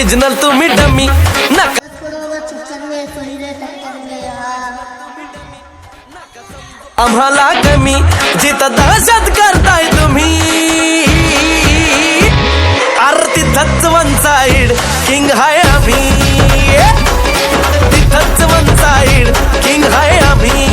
original तुम्ही dummy नका आम्हाला कमी जिथं दहशत करताय तुम्ही आरती तिथंच वन साइड किंग हाय आम्ही तिथंच वन साइड किंग हाय आम्ही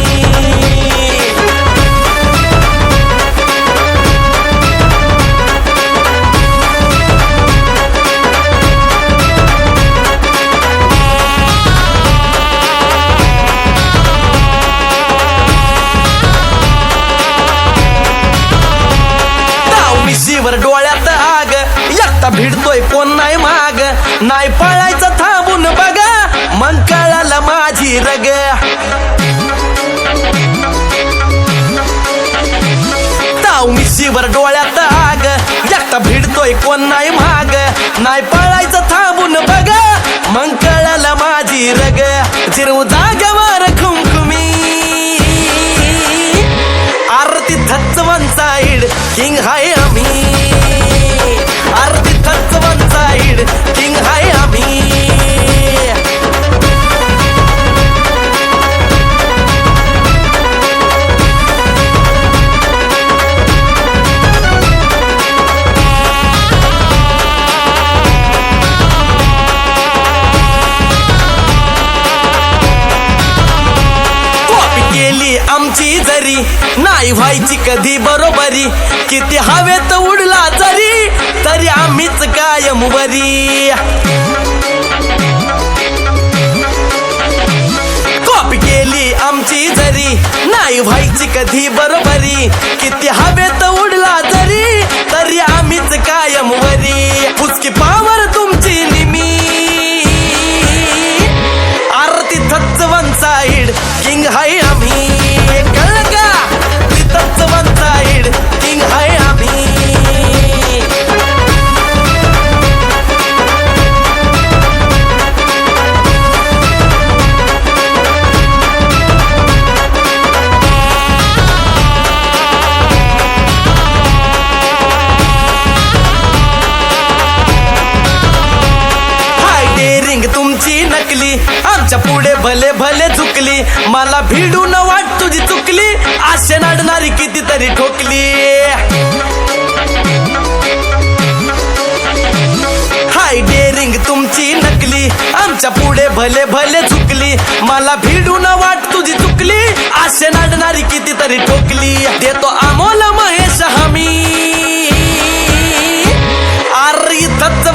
वर डोळ्यात आग एकटा भिडतोय कोण नाही माग नाही पळायचं थांबून बघा मग कळालं माझी रग ताव मिशीवर डोळ्यात आग एकटा भिडतोय कोण नाही माग नाही पळायचं थांबून बघा मग कळालं माझी रग जिरवू जागेवर खुमखुमी आरती थच्च वन साइड किंग हाय आम्ही आरती थच्च वन साइड किंग हाय आम्ही आमची जरी नाही व्हायची कधी बरोबरी किती हवेत उडला जरी तरी आम्हीच कायम वरी कॉपी केली आमची जरी नाही व्हायची कधी बरोबरी किती हवेत उडला जरी तरी आम्हीच कायम वरी पुचकी पावर तुमची निमी आरती थच्च वन साइड किंग हाय आम्ही वन साइड किंग हाय आम्ही हाय डेअरिंग तुमची नकली आमच्या पुढे भले भले झुकली मला भिडून वाट तुझी चुकली आशे नाडणारी कितीतरी ठोकली हाय डेअरिंग तुमची नकली आमच्या पुढे भले भले झुकली मला भिडून वाट तुझी चुकली आशे नाडणारी कितीतरी ठोकली देतो अमोल महेश हमी आर इथंच